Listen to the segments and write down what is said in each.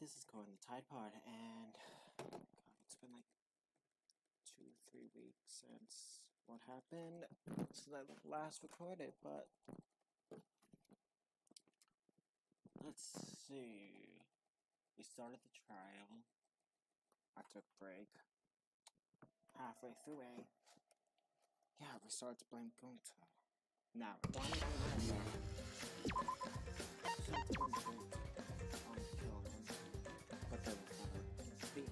this is going to TidePod, and God, it's been like 2-3 weeks since what happened since I last recorded, but let's see. We started the trial. I took a break. Halfway through we started to blame Gunta. Now, don't even remember. Kill him, but there was never meant to be.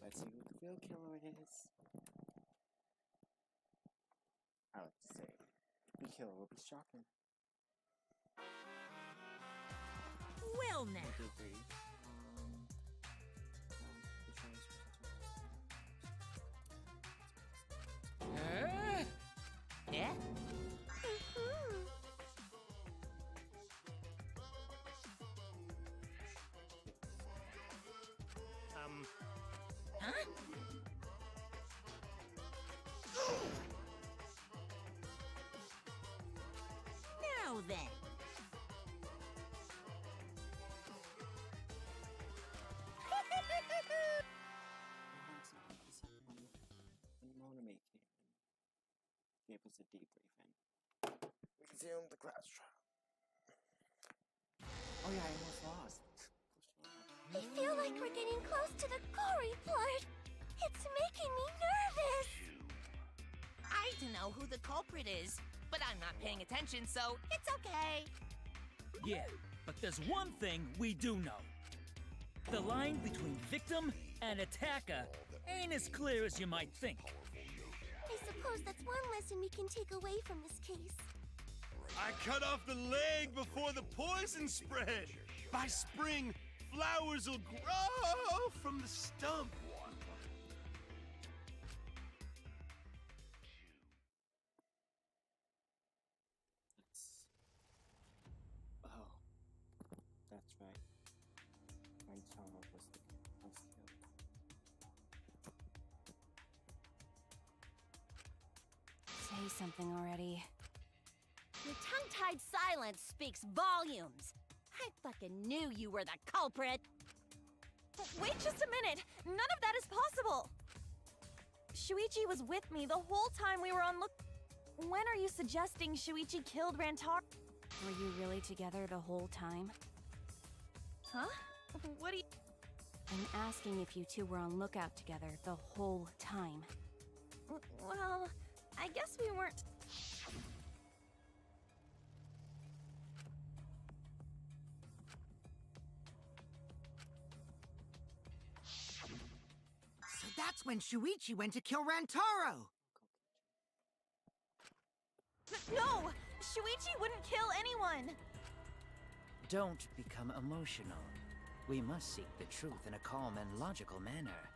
Let's see who the real killer is. I like to say, the killer will be shocking. Well now. Yeah? Huh? Now then. Monami came and gave us a debriefing. Resumed the class trial. Oh yeah, I almost lost. I feel like we're getting close to the gory part. It's making me nervous. I don't know who the culprit is, but I'm not paying attention, so it's okay. Yeah, but there's one thing we do know. The line between victim and attacker ain't as clear as you might think. I suppose that's one lesson we can take away from this case. I cut off the leg before the poison spread. By spring, flowers will grow from the stump. Oh, that's right. Rantaro was killed. Say something already. Your tongue-tied silence speaks volumes. I fucking knew you were the culprit. Wait just a minute! None of that is possible! Shuichi was with me the whole time we were on look. When are you suggesting Shuichi killed Rantaro? Were you really together the whole time? Huh? What do you... I'm asking if you two were on lookout together the whole time. Well, I guess we weren't... So that's when Shuichi went to kill Rantaro! No! Shuichi wouldn't kill anyone! Don't become emotional. We must seek the truth in a calm and logical manner.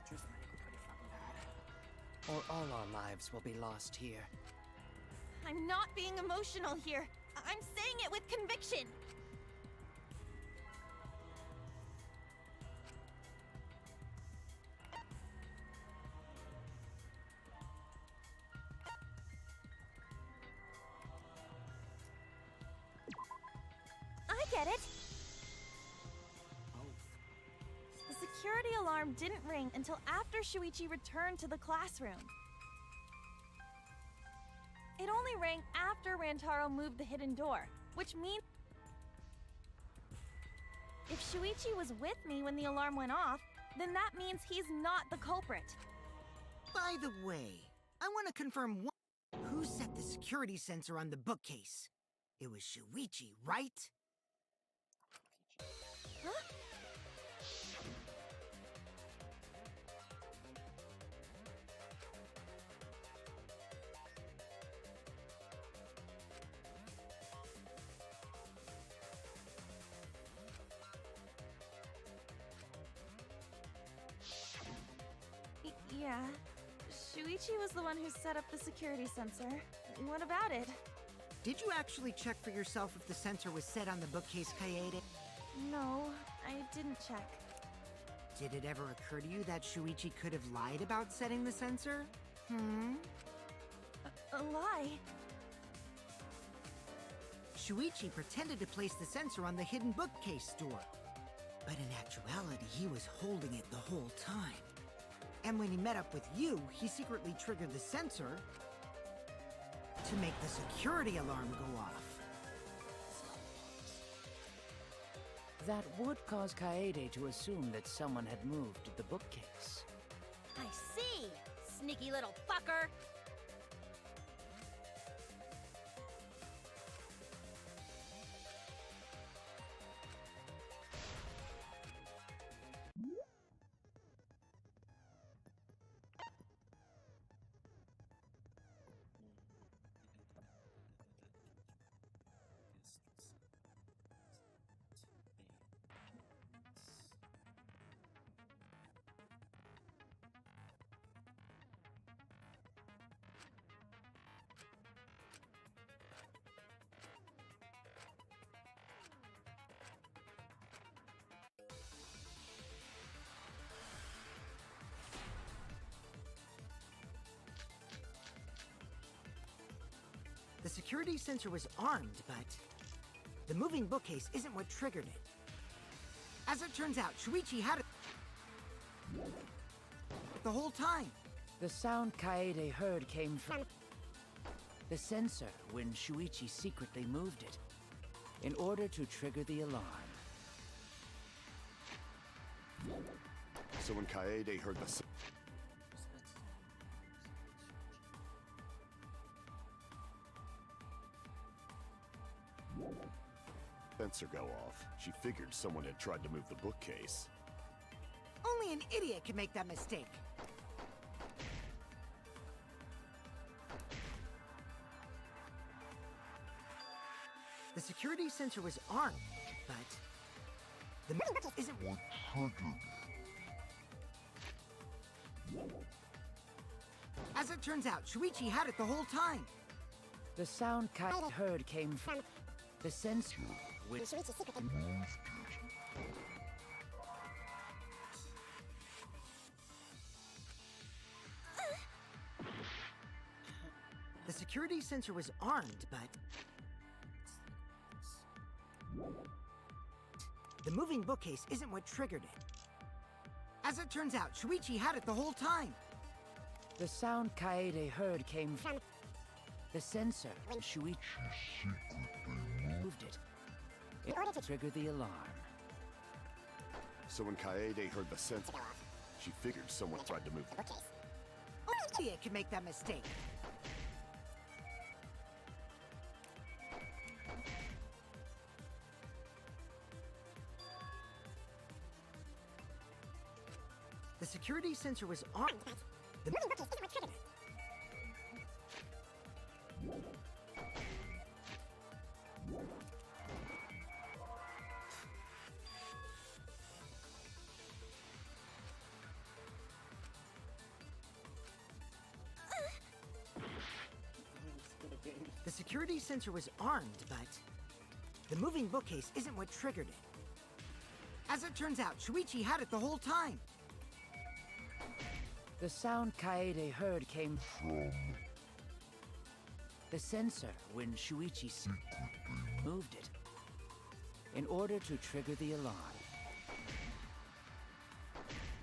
Just pretty fucking bad. Or all our lives will be lost here. I'm not being emotional here. I'm saying it with conviction. I get it. The security alarm didn't ring until after Shuichi returned to the classroom. It only rang after Rantaro moved the hidden door, which means if Shuichi was with me when the alarm went off, then that means he's not the culprit. By the way, I want to confirm one. Who set the security sensor on the bookcase? It was Shuichi, right? Huh? Yeah. Shuichi was the one who set up the security sensor. What about it? Did you actually check for yourself if the sensor was set on the bookcase, Kaede? No, I didn't check. Did it ever occur to you that Shuichi could have lied about setting the sensor? A lie? Shuichi pretended to place the sensor on the hidden bookcase door. But in actuality, he was holding it the whole time. And when he met up with you, he secretly triggered the sensor to make the security alarm go off. That would cause Kaede to assume that someone had moved the bookcase. I see! Sneaky little fucker! The security sensor was armed, but the moving bookcase isn't what triggered it. As it turns out, Shuichi had it the whole time. The sound Kaede heard came from the sensor when Shuichi secretly moved it in order to trigger the alarm. So when Kaede heard the sensor go off, she figured someone had tried to move the bookcase. Only an idiot can make that mistake. The security sensor was armed, but the moving bookcase isn't what triggered. As it turns out, Shuichi had it the whole time. The sound Kaede heard came from the sensor which the security sensor was armed, but the moving bookcase isn't what triggered it. As it turns out, Shuichi had it the whole time. the sound Kaede heard came from the sensor when Shuichi moved it in order to trigger the alarm. So when Kaede heard the sensor go off, she figured someone tried to move the bookcase. Only an idiot can make that mistake. The security sensor was armed, but the moving bookcase isn't what triggered it. The security sensor was armed, but the moving bookcase isn't what triggered it. As it turns out, Shuichi had it the whole time. The sound Kaede heard came from the sensor when Shuichi moved it in order to trigger the alarm.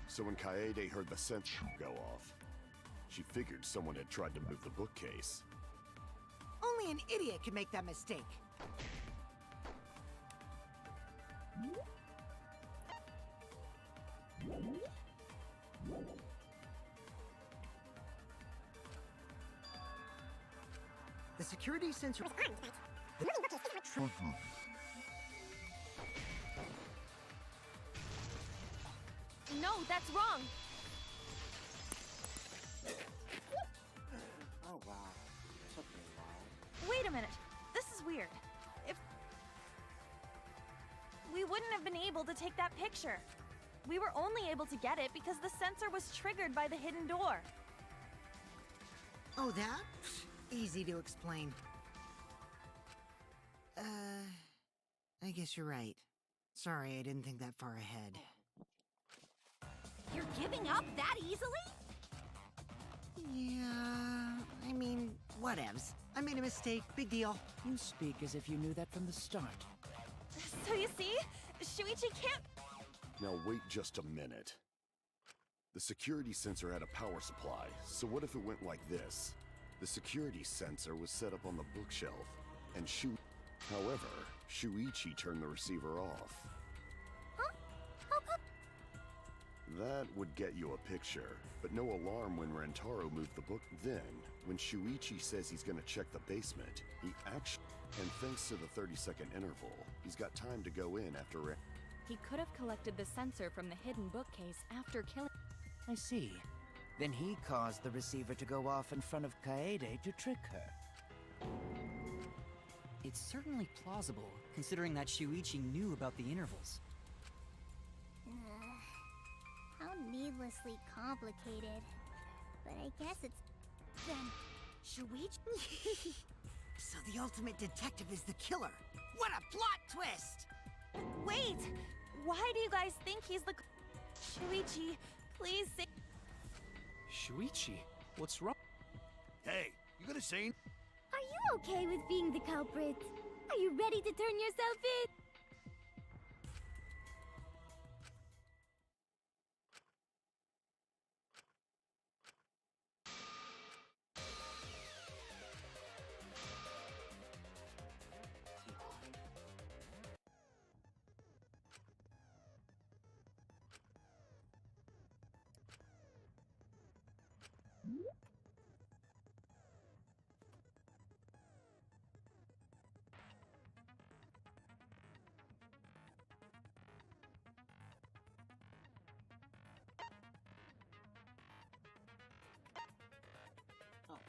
So when Kaede heard the sensor go off, she figured someone had tried to move the bookcase. Only an idiot can make that mistake. The security sensor was armed, but the moving bookcase isn't what triggered. No, that's wrong. Oh wow. Took me a while. Wait a minute. This is weird. If we wouldn't have been able to take that picture. We were only able to get it because the sensor was triggered by the hidden door. Oh, that? Easy to explain. I guess you're right. Sorry, I didn't think that far ahead. You're giving up that easily? Yeah, I mean, Whatevs. I made a mistake. Big deal. You speak as if you knew that from the start. So you see, Shuichi can't. Now wait just a minute. The security sensor had a power supply, so what if it went like this? The security sensor was set up on the bookshelf, and However, Shuichi turned the receiver off. Huh? How come? That would get you a picture, but no alarm when Rentaro moved the book. Then, when Shuichi says he's gonna check the basement, he actually... And thanks to the 30-second interval, he's got time to go in after... He could have collected the sensor from the hidden bookcase after killing... I see. Then he caused the receiver to go off in front of Kaede to trick her. It's certainly plausible, considering that Shuichi knew about the intervals. How needlessly complicated. But I guess it's... Then, Shuichi? So the ultimate detective is the killer. What a plot twist! Wait! Why do you guys think he's the... Shuichi, please say... Shuichi? What's wrong? Hey, you gonna say... Are you okay with being the culprit? Are you ready to turn yourself in? Oh, fuck.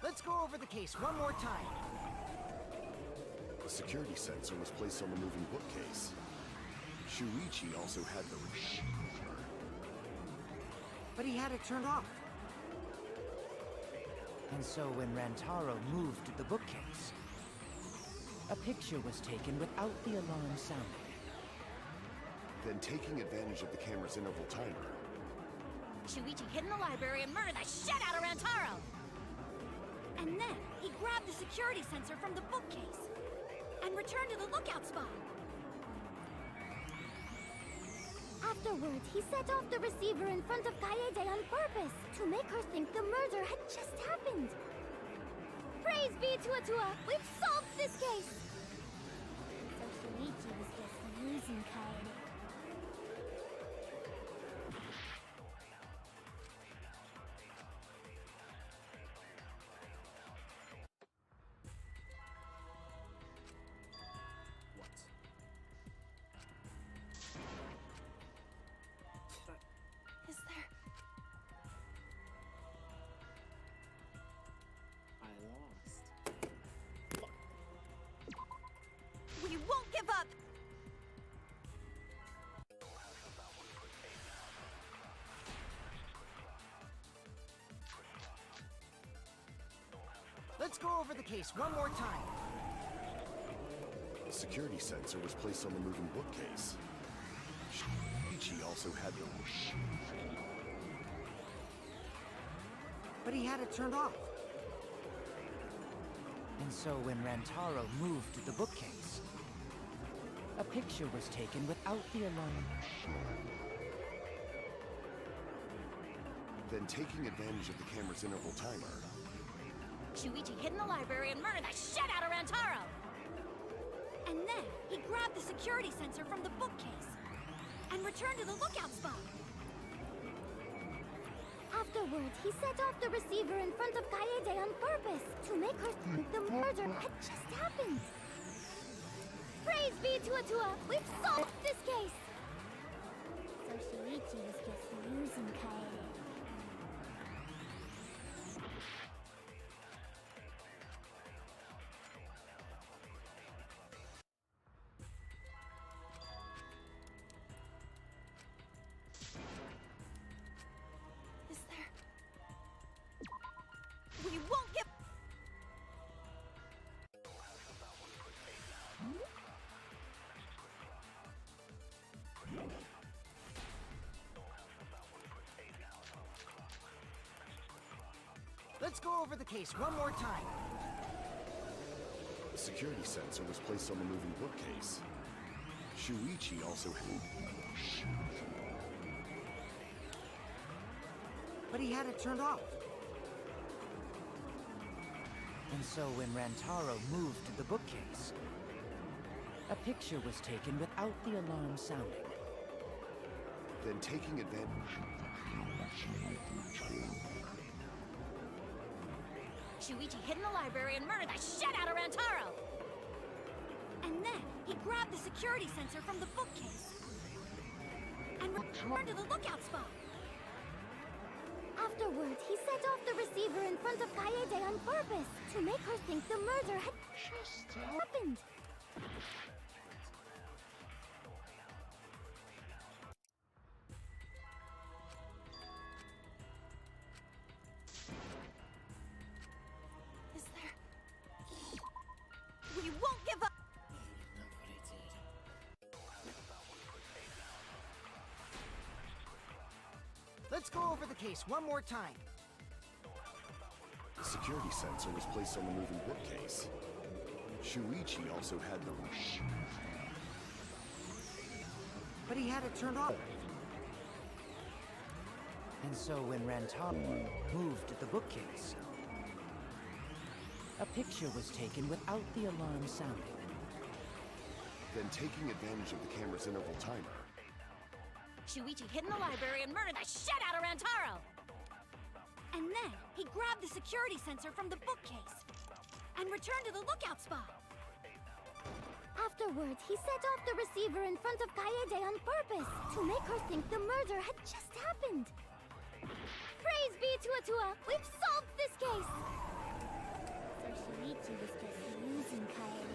Let's go over the case one more time. The security sensor was placed on the moving bookcase. Shuichi also had the... But he had it turned off. And so when Rantaro moved the bookcase, a picture was taken without the alarm sounding. Then taking advantage of the camera's interval timer, Shuichi hid in the library and murdered the shit out of Rantaro! And then, he grabbed the security sensor from the bookcase and returned to the lookout spot. Afterward, he set off the receiver in front of Kaede on purpose to make her think the murder had just happened. Praise be to Atua! We've solved this case! So Shuichi was just using Kaede. What? Is there... I lost. We won't give up! Let's go over the case one more time. the security sensor was placed on the moving bookcase. Shuichi also had the... But he had it turned off. And so when Rantaro moved the bookcase, a picture was taken without the alarm. Then taking advantage of the camera's interval timer, Shuichi hid in the library and murdered the shit out of Rantaro! And then security sensor from the bookcase and returned to the lookout spot. Afterward, he set off the receiver in front of Kaede on purpose to make her think the murder had just happened. Praise be to Atua! We've solved this case! So Shuichi was just using Kaede. Is there... We won't give... Let's go over the case one more time. The security sensor was placed on the moving bookcase. Shuichi also had... But he had it turned off. And so when Rantaro moved the bookcase, a picture was taken without the alarm sounding. Then taking advantage... Shuichi hid in the library and murdered the shit out of Rantaro! And then, he grabbed the security sensor from the bookcase and returned to the lookout spot. Afterwards, he set off the receiver in front of Kaede on purpose to make her think the murder had just happened. Is there... We won't give up! Let's go over the case one more time. The security sensor was placed on the moving bookcase. Shuichi also had the... But he had it turned off. And so when Rantaro moved the bookcase, a picture was taken without the alarm sounding. Then taking advantage of the camera's interval timer, Shuichi hid in the library and murdered the shit out of Rantaro! And then, he grabbed the security sensor from the bookcase and returned to the lookout spot. Afterwards, he set off the receiver in front of Kaede on purpose to make her think the murder had just happened. Praise be to Atua! We've solved this case! So Shuichi was just using Kaede.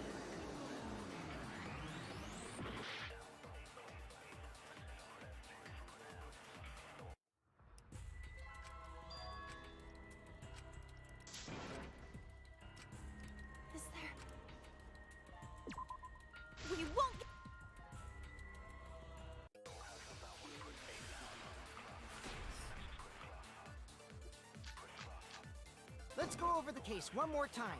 Is there... We won't give... Let's go over the case one more time.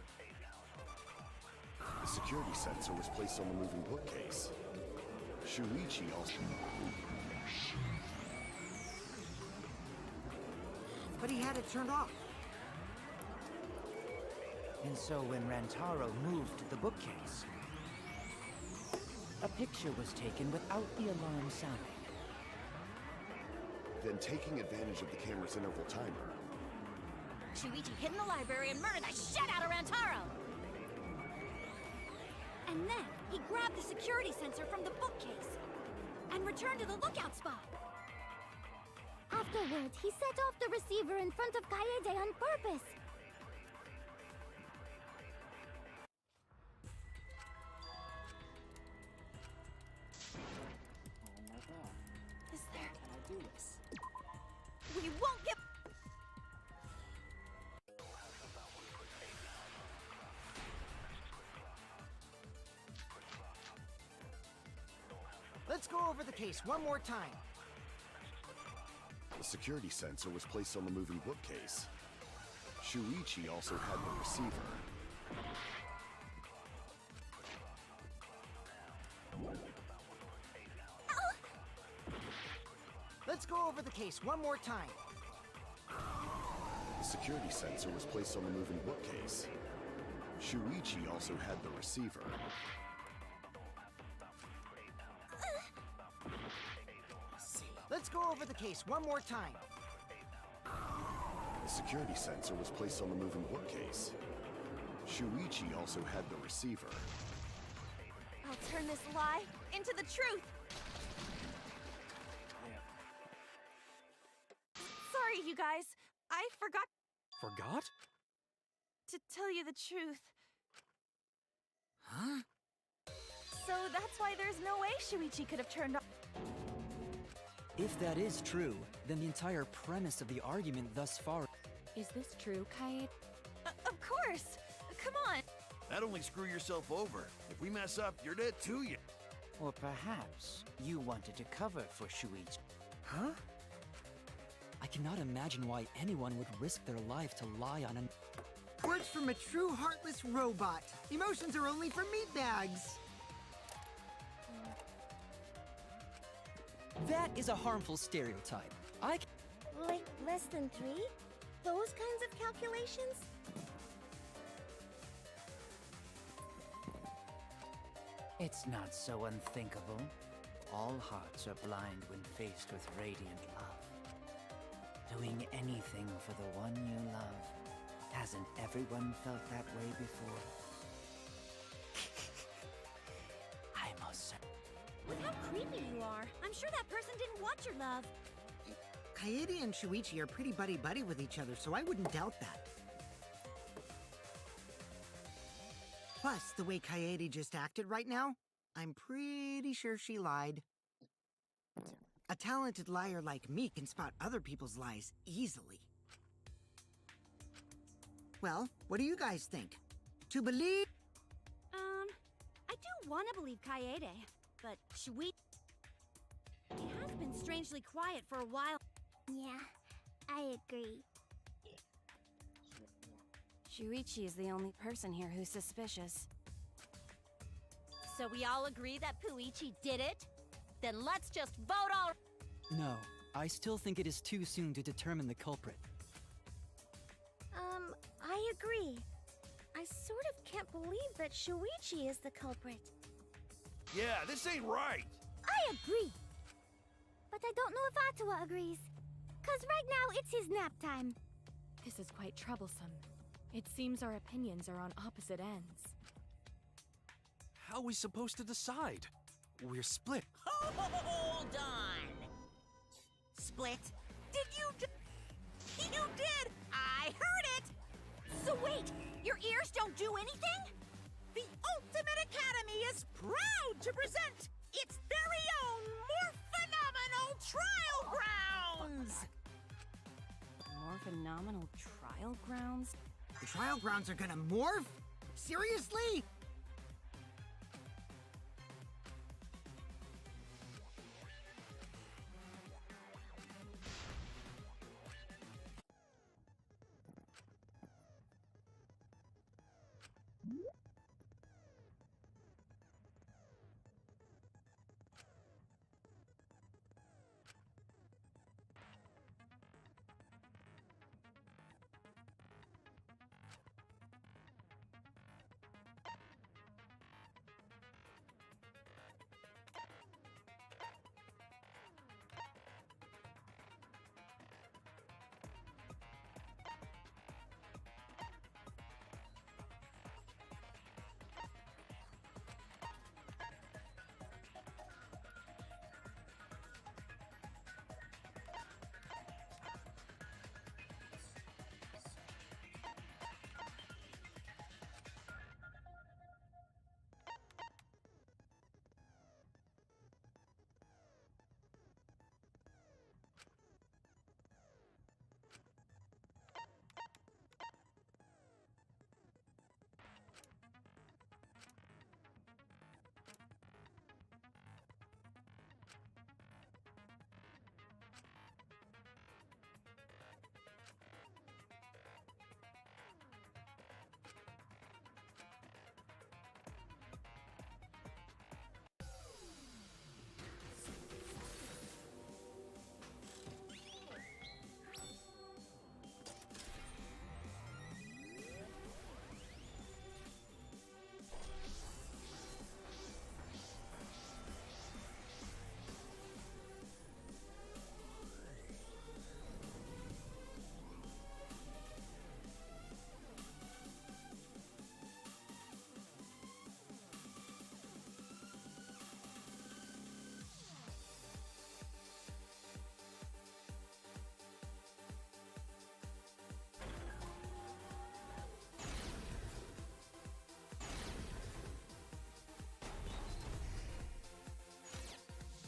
the security sensor was placed on the moving bookcase. Shuichi also... But he had it turned off. And so when Rantaro moved the bookcase, a picture was taken without the alarm sounding. Then taking advantage of the camera's interval timer, Shuichi hid in the library and murdered the shit out of Rantaro! And then, he grabbed the security sensor from the bookcase and returned to the lookout spot. Afterwards, he set off the receiver in front of Kaede on purpose. Oh my god. Is there... Can I do this? We won't give... Let's go over the case one more time. the security sensor was placed on the moving bookcase. Shuichi also had the receiver. Let's go over the case one more time. The security sensor was placed on the moving bookcase. Shuichi also had the receiver. go over the case one more time. The security sensor was placed on the moving bookcase. Shuichi also had the receiver. I'll turn this lie into the truth. Sorry, you guys. I forgot Forgot? to tell you the truth. Huh? So that's why there's no way Shuichi could have turned off. If that is true, then the entire premise of the argument thus far. Is this true, Kaede? Of course! Come on! That only screw yourself over. If we mess up, you're dead too. Or perhaps you wanted to cover for Shuichi. Huh? I cannot imagine why anyone would risk their life to lie on an. Words from a true heartless robot. Emotions are only for meatbags. That is a harmful stereotype. Like less than 3? Those kinds of calculations? It's not so unthinkable. All hearts are blind when faced with radiant love. Doing anything for the one you love. Hasn't everyone felt that way before? I must say. With how creepy you are, I'm sure that person didn't want your love. Kaede and Shuichi are pretty buddy-buddy with each other, so I wouldn't doubt that. Plus, the way Kaede just acted right now, I'm pretty sure she lied. A talented liar like me can spot other people's lies easily. Well, what do you guys think? To believe? I do want to believe Kaede, but Shuichi... He has been strangely quiet for a while. Yeah, I agree. Shuichi is the only person here who's suspicious. So we all agree that Puichi did it? Then let's just vote all... No, I still think it is too soon to determine the culprit. I agree. I sort of can't believe that Shuichi is the culprit. Yeah, this ain't right. I agree. But I don't know if Atua agrees. 'Cause right now it's his nap time. This is quite troublesome. It seems our opinions are on opposite ends. How are we supposed to decide? We're split. Hold on. Split? Did you You did! I heard it! So wait, your ears don't do anything? The Ultimate Academy is proud to present its very own more phenomenal trial grounds! More phenomenal trial grounds? The trial grounds are gonna morph? Seriously?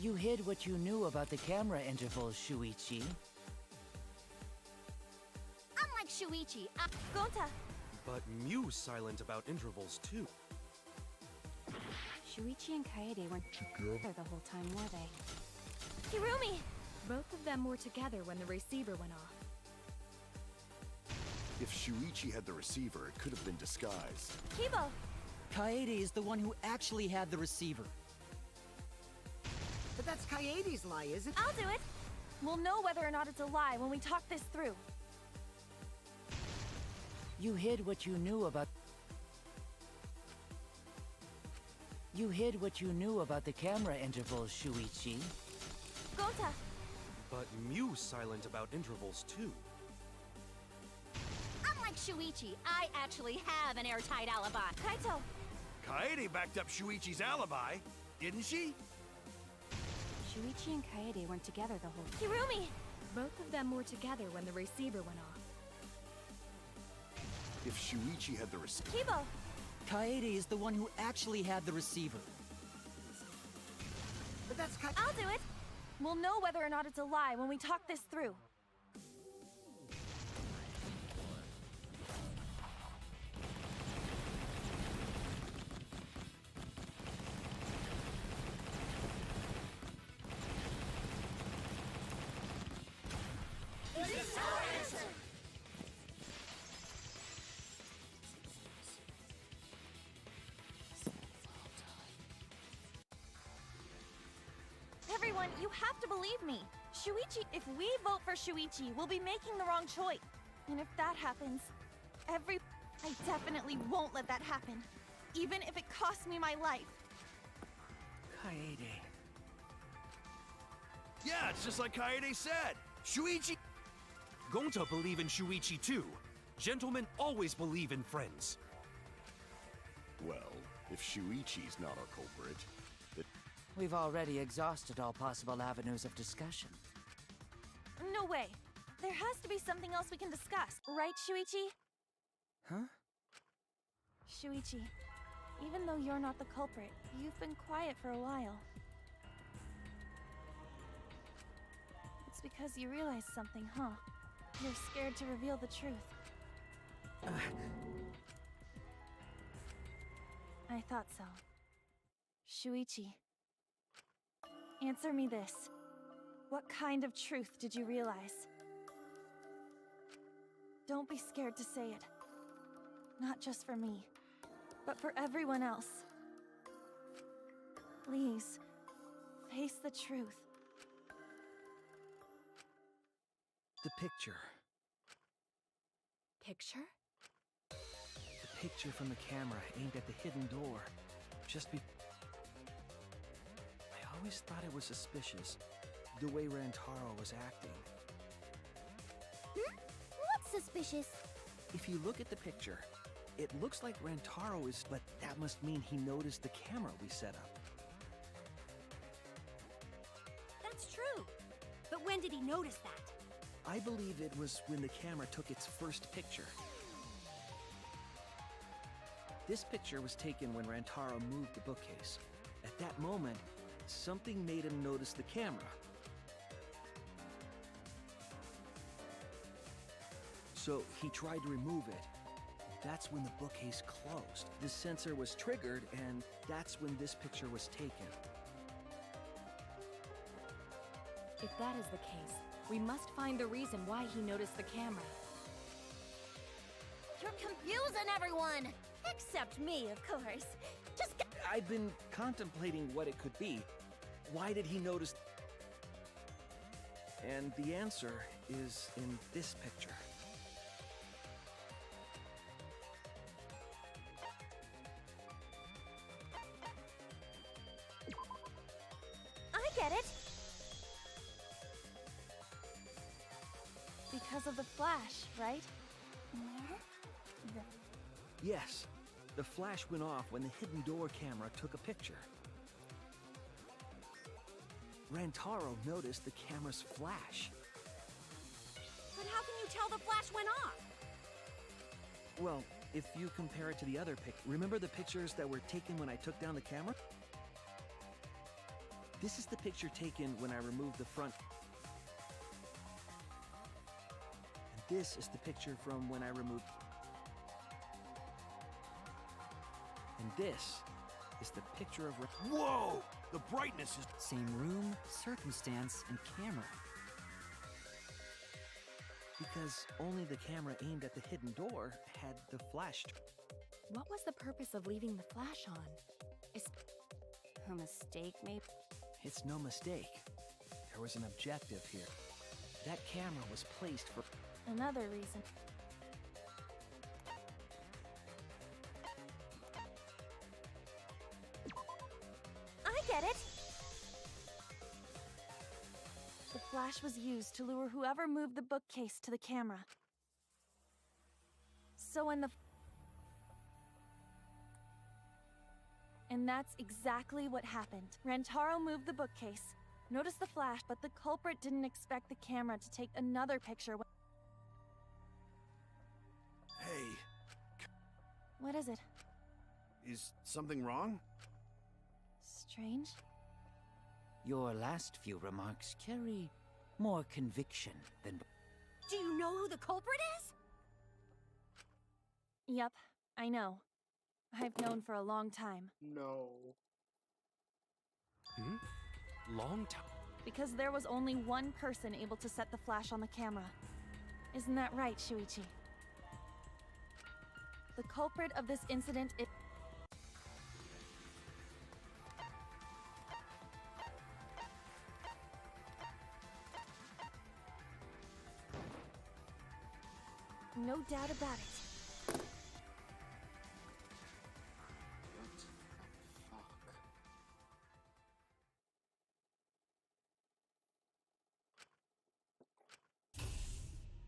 You hid what you knew about the camera intervals, Shuichi. Unlike Shuichi, Gonta, But Mew's silent about intervals, too. Shuichi and Kaede weren't together the whole time, were they? Hirumi! Both of them were together when the receiver went off. If Shuichi had the receiver, it could have been disguised. Kibo! Kaede is the one who actually had the receiver. But that's Kaede's lie, is it? I'll do it! We'll know whether or not it's a lie when we talk this through. You hid what you knew about... You hid what you knew about the camera intervals, Shuichi. Gonta, But Mew's silent about intervals, too. unlike Shuichi, I actually have an airtight alibi. Kaito, Kaede backed up Shuichi's alibi, didn't she? Shuichi and Kaede weren't together the whole time. Hirumi! Both of them were together when the receiver went off. If Shuichi had the receiver... Kibo! Kaede is the one who actually had the receiver. But that's I'll do it! We'll know whether or not it's a lie when we talk this through. Everyone, you have to believe me. Shuichi, if we vote for Shuichi, we'll be making the wrong choice. And if that happens, I definitely won't let that happen. Even if it costs me my life. Kaede. Yeah, it's just like Kaede said. Shuichi... Gonta believe in Shuichi, too. Gentlemen always believe in friends. Well, if Shuichi's not our culprit, then... We've already exhausted all possible avenues of discussion. No way. There has to be something else we can discuss. Right, Shuichi? Huh? Shuichi, even though you're not the culprit, you've been quiet for a while. It's because you realized something, huh? You're scared to reveal the truth. I thought so. Shuichi, answer me this. What kind of truth did you realize? Don't be scared to say it. Not just for me, but for everyone else. Please, face the truth. The picture. Picture? The picture from the camera aimed at the hidden door. I always thought it was suspicious, the way Rantaro was acting. What's suspicious? If you look at the picture, it looks like Rantaro is, but that must mean he noticed the camera we set up. That's true. But when did he notice that? I believe it was when the camera took its first picture. This picture was taken when Rantaro moved the bookcase. At that moment, something made him notice the camera. So he tried to remove it. That's when the bookcase closed. The sensor was triggered, and that's when this picture was taken. If that is the case, we must find the reason why he noticed the camera. You're confusing everyone! Except me, of course. Just get I've been contemplating what it could be. Why did he notice? And the answer is in this picture. I get it! Because of the flash, right? Yes, the flash went off when the hidden door camera took a picture. Rantaro noticed the camera's flash. But how can you tell the flash went off? Well, if you compare it to the other remember the pictures that were taken when I took down the camera? This is the picture taken when I removed the front. And this is the picture from when I removed. And this is the picture of. Whoa! The brightness is. Same room, circumstance, and camera. Because only the camera aimed at the hidden door had the flash. What was the purpose of leaving the flash on? Is A mistake, maybe? It's no mistake. There was an objective here. That camera was placed for Another reason. I get it! The flash was used to lure whoever moved the bookcase to the camera. So when the... And that's exactly what happened. Rantaro moved the bookcase, noticed the flash, but the culprit didn't expect the camera to take another picture. Hey, What is it? is something wrong? Strange? Your last few remarks carry more conviction than... Do you know who the culprit is? Yep, I know. I've known for a long time. No. long time. Because there was only one person able to set the flash on the camera. Isn't that right, Shuichi? The culprit of this incident is... No doubt about it. What the fuck?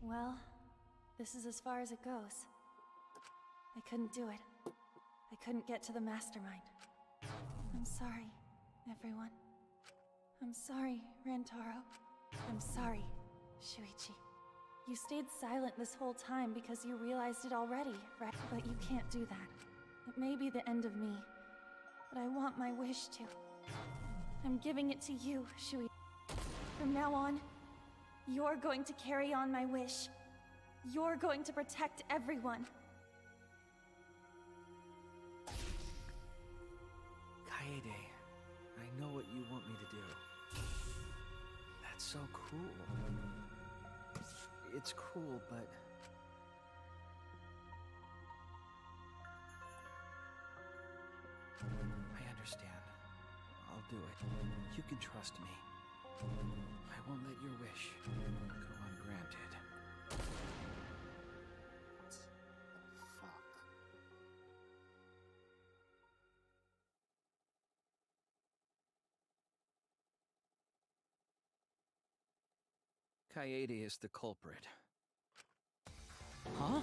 Well, this is as far as it goes. I couldn't do it. I couldn't get to the mastermind. I'm sorry, everyone. I'm sorry, Rantaro. I'm sorry, Shuichi. You stayed silent this whole time because you realized it already, right? But you can't do that. It may be the end of me, but I want my wish to. I'm giving it to you, Shuichi. From now on, you're going to carry on my wish. You're going to protect everyone. Kaede, I know what you want me to do. That's so cool. It's cool, but... I understand. I'll do it. You can trust me. I won't let your wish go ungranted. Fuck. Kaede is the culprit. Huh?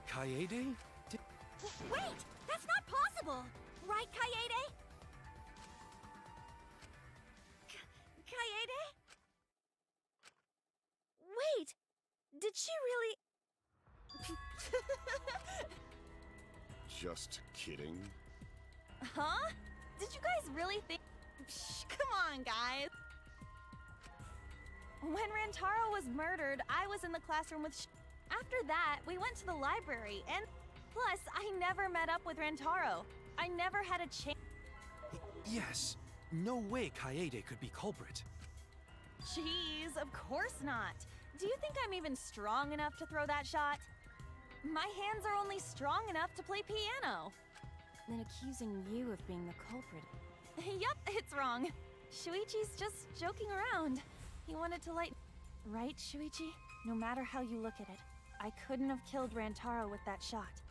Kaede? Wait! That's not possible! Right, Kaede? Kaede? Wait! Did she really... Just kidding. Huh? Did you guys really think... Psh, come on, guys. When Rantaro was murdered, I was in the classroom with After that, we went to the library, and plus, I never met up with Rantaro. I never had a chance. Yes. No way Kaede could be culprit. Jeez, of course not. Do you think I'm even strong enough to throw that shot? My hands are only strong enough to play piano. Then accusing you of being the culprit. Yup, it's wrong. Shuichi's just joking around. He wanted to light... Right, Shuichi? No matter how you look at it, I couldn't have killed Rantaro with that shot.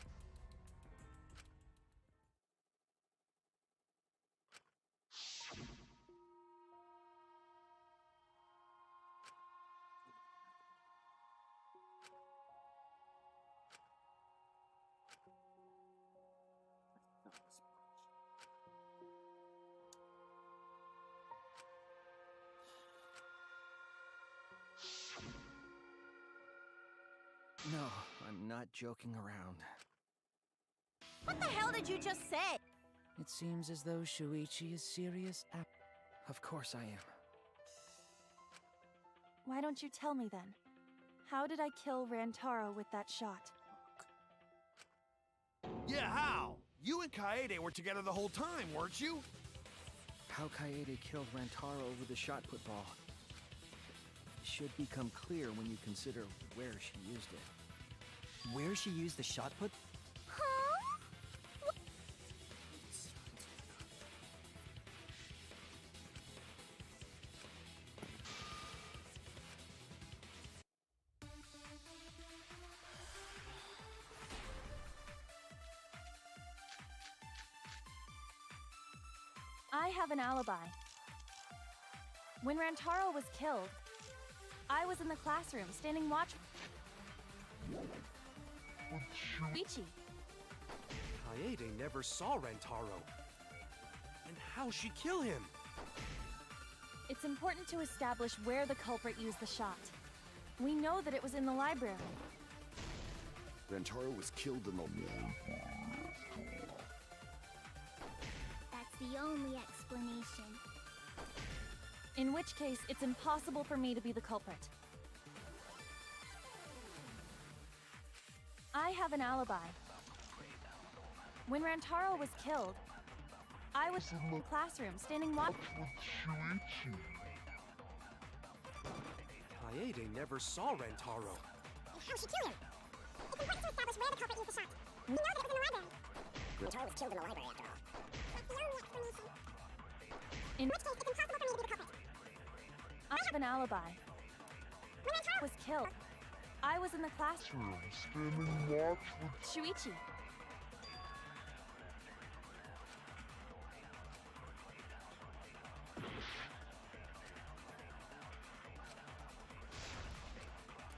No, I'm not joking around. What the hell did you just say? It seems as though Shuichi is serious. Of course I am. Why don't you tell me then? How did I kill Rantaro with that shot? Yeah, how? You and Kaede were together the whole time, weren't you? How Kaede killed Rantaro with the shot put ball should become clear when you consider where she used it. Where she used the shot put? Huh? I have an alibi. When Rantaro was killed, I was in the classroom standing watch. Shuichi. Kaede never saw Rantaro. And how'd she kill him? It's important to establish where the culprit used the shot. We know that it was in the library. Rantaro was killed in the... That's the only explanation. In which case, it's impossible for me to be the culprit. I have an alibi. When Rantaro was killed, I was in the classroom standing watch. Kaede never saw Rantaro. How'd she kill him? It's important to establish where the culprit used the shot. We know that it was in the library. Rantaro was killed in the library after all. That's the only explanation. In which case, it's impossible for me to be the culprit. I have an alibi. When Rantaro was killed, I was in the classroom standing watch with Shuichi.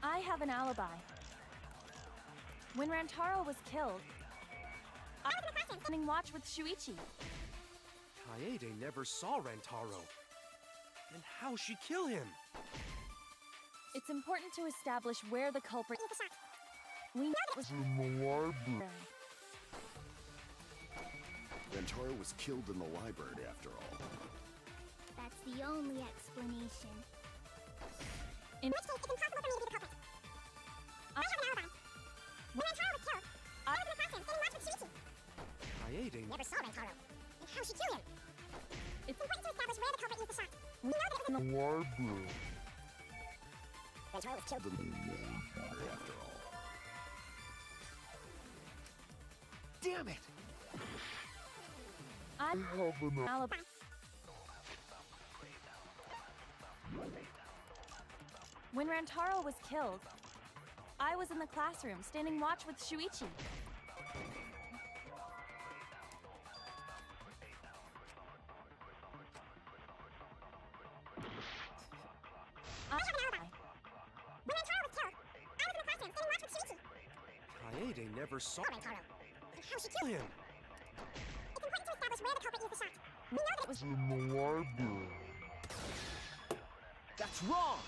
I have an alibi. When Rantaro was killed, I was in the classroom standing watch with Shuichi. Kaede never saw Rantaro. And how'd she kill him? It's important to establish where the culprit used the shot. We know it was in the library. Rantaro was killed in the library after all. That's the only explanation. In which case, it's impossible for me to be the culprit. I have an alibi. When Rantaro was killed, I was in the classroom standing watch with Shuichi. Kaede Never saw Rantaro. And how'd she kill him? It's important to establish where the culprit used the shot. We know that it was in the Library. Rantaro was killed In the library after all. Damn it! I have an alibi. When Rantaro was killed, I was in the classroom standing watch with Shuichi. I have an alibi. When Rantaro was killed, I was in the classroom standing watch with Shuichi. Kaede never saw Rantaro. And how'd she kill him. It's important to establish where the culprit used the shot. We know that it was in the library. That's wrong!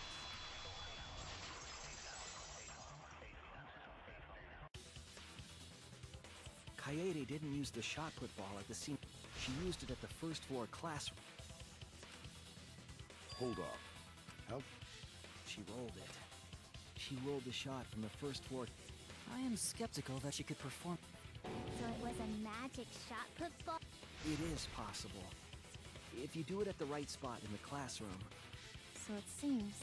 Kaede didn't use the shot put ball at the scene. She used it at the first floor classroom. Hold up. How? She rolled it. She rolled the shot from the first floor. I am skeptical that she could perform. So it was a magic shot put ball. It is possible. If you do it at the right spot in the classroom. So it seems.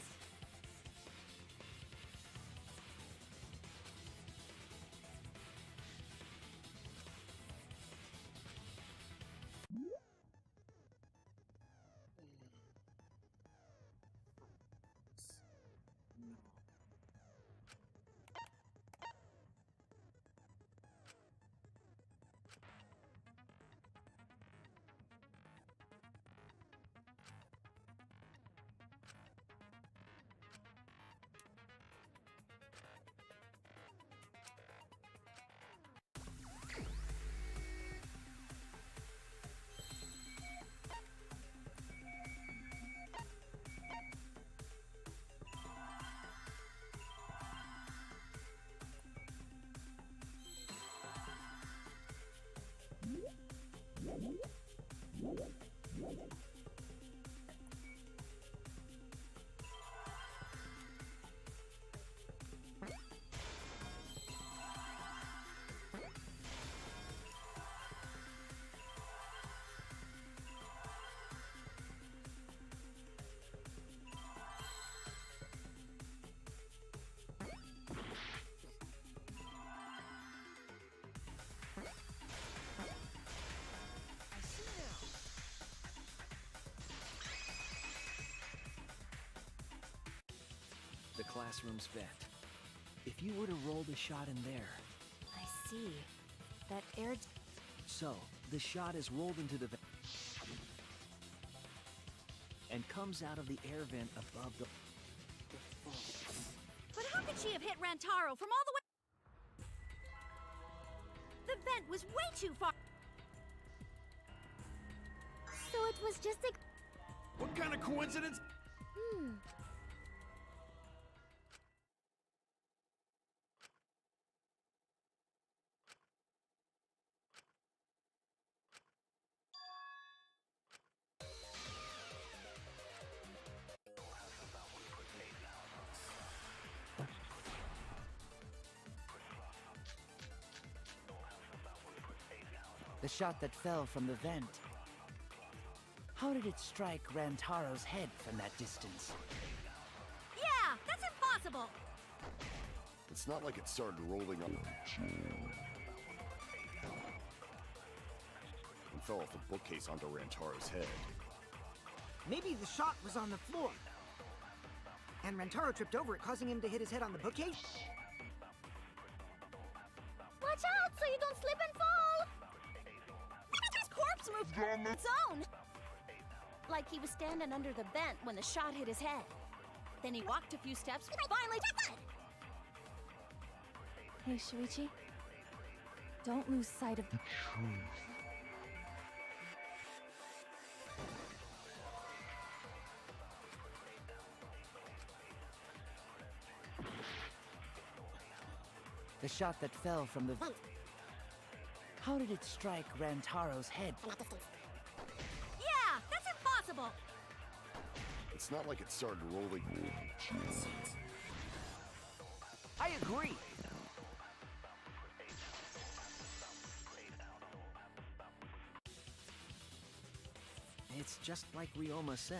classroom's vent. If you were to roll the shot in there... I see. That air... So, the shot is rolled into the vent and comes out of the air vent above the... But how could she have hit Rantaro from all the way... The vent was way too far. So it was just a... What kind of coincidence? The shot that fell from the vent. How did it strike Rantaro's head from that distance? Yeah, that's impossible. It's not like it started rolling on and fell off a bookcase onto Rantaro's head. Maybe the shot was on the floor. And Rantaro tripped over it, causing him to hit his head on the bookcase? Watch out so you don't slip and fall! His corpse moved on its own. Like he was standing under the vent when the shot hit his head. Then he walked a few steps, finally dead. Hey, Shuichi. Don't lose sight of the truth. The shot that fell from the vent. How did it strike Rantaro's head? Yeah, that's impossible. It's not like it started rolling. I agree! It's just like Ryoma said.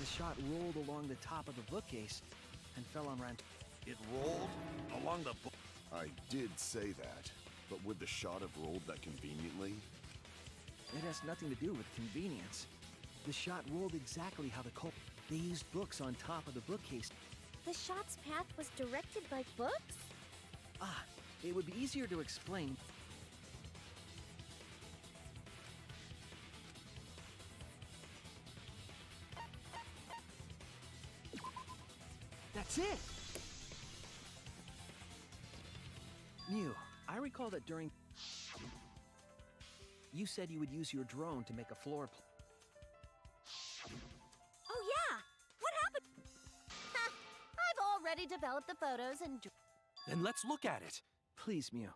The shot rolled along the top of the bookcase and fell on Rant. It rolled along the book. I did say that, but would the shot have rolled that conveniently? It has nothing to do with convenience. The shot rolled exactly how the cult. They used books on top of the bookcase. The shot's path was directed by books? Ah, it would be easier to explain. That's it! Mew, I recall that during... You said you would use your drone to make a floor plan. Oh yeah, what happened? I've already developed the photos and... Then let's look at it. Please, Mew.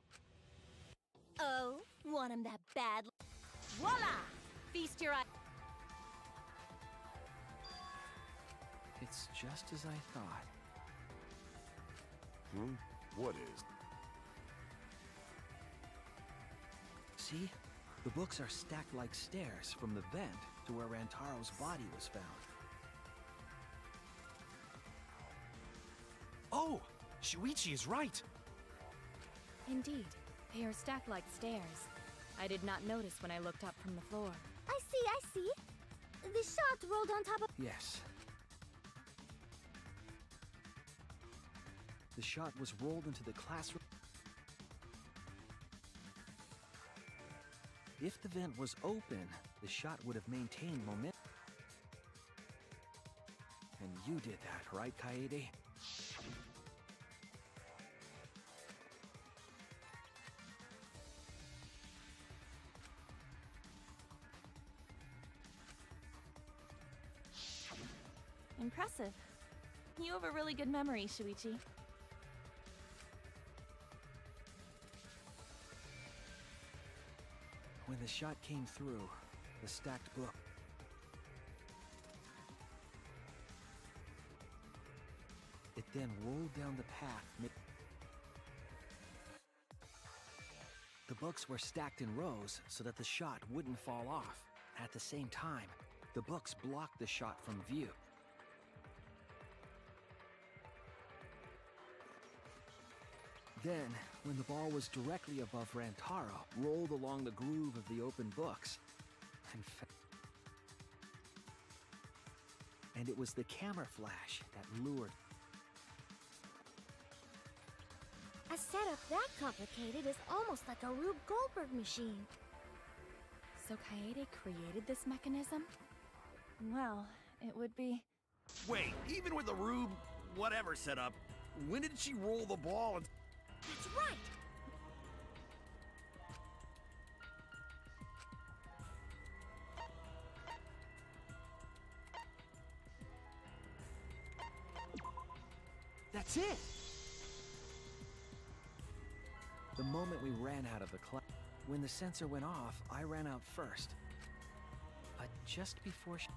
Oh, want him that bad? Voila! Feast your eyes. It's just as I thought. What is? See? The books are stacked like stairs from the vent to where Rantaro's body was found. Oh! Shuichi is right! Indeed, they are stacked like stairs. I did not notice when I looked up from the floor. I see. The shot rolled on top of... Yes. The shot was rolled into the classroom. If the vent was open, the shot would have maintained momentum. And you did that, right, Kaede? Impressive. You have a really good memory, Shuichi. When the shot came through, the stacked book. It then rolled down the path. The books were stacked in rows so that the shot wouldn't fall off. At the same time, the books blocked the shot from view. Then, when the ball was directly above Rantaro, rolled along the groove of the open books, and it was the camera flash that lured. A setup that complicated is almost like a Rube Goldberg machine. So Kaede created this mechanism? Well, it would be... Wait, even with the Rube whatever setup, when did she roll the ball and... That's right! That's it! The moment we ran out of the when the sensor went off, I ran out first. But just before she...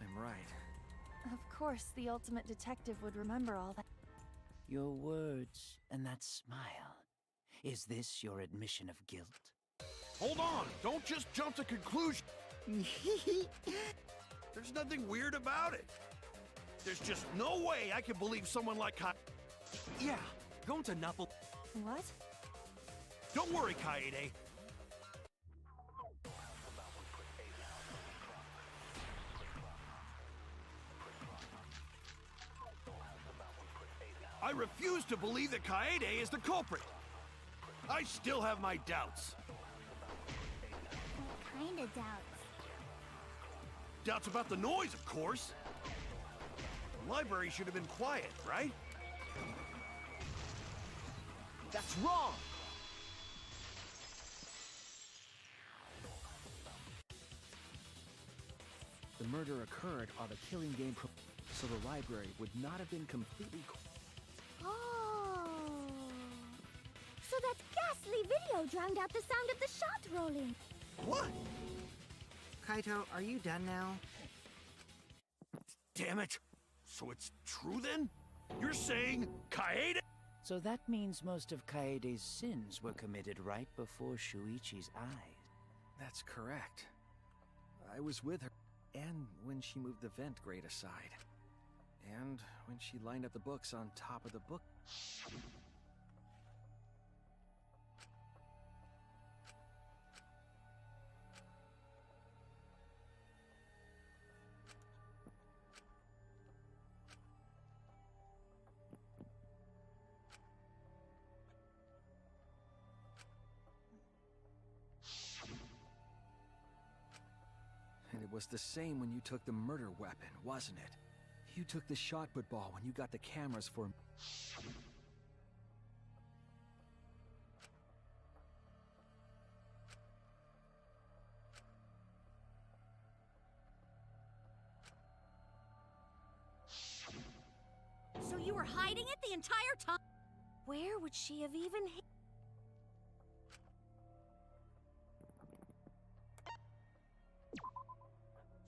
I'm right. Of course, the ultimate detective would remember all that. Your words and that smile. Is this your admission of guilt? Hold on! Don't just jump to conclusions! There's nothing weird about it. There's just no way I can believe someone like Yeah, going to Knuffle. What? Don't worry, Kaede. I refuse to believe that Kaede is the culprit. I still have my doubts. What kind of doubts? Doubts about the noise, of course. The library should have been quiet, right? That's wrong! The murder occurred while the killing game so the library would not have been completely... Oh. So that ghastly video drowned out the sound of the shot rolling. What? Kaito, are you done now? Damn it! So it's true then? You're saying Kaede? So that means most of Kaede's sins were committed right before Shuichi's eyes. That's correct. I was with her, and when she moved the vent grate aside. And when she lined up the books on top of the book... And it was the same when you took the murder weapon, wasn't it? You took the shot put ball when you got the cameras for... So you were hiding it the entire time? Where would she have even hid?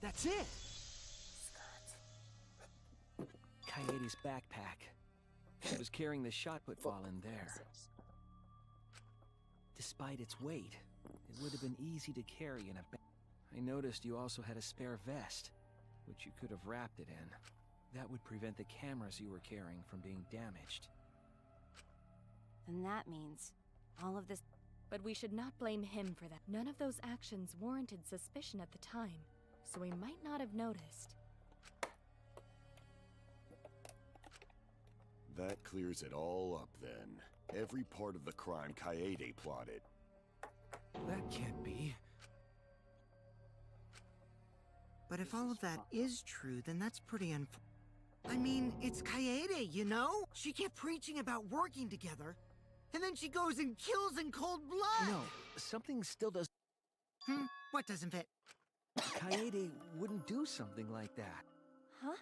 That's it! Kaede's backpack. She was carrying the shot put ball in there. Despite its weight, it would have been easy to carry in a bag. I noticed you also had a spare vest, which you could have wrapped it in. That would prevent the cameras you were carrying from being damaged. And that means all of this... But we should not blame him for that. None of those actions warranted suspicion at the time, so we might not have noticed. That clears it all up then. Every part of the crime Kaede plotted. That can't be. But if all of that is true, then that's pretty I mean, it's Kaede, you know? She kept preaching about working together, and then she goes and kills in cold blood! No, something still does... What doesn't fit? Kaede wouldn't do something like that. Huh?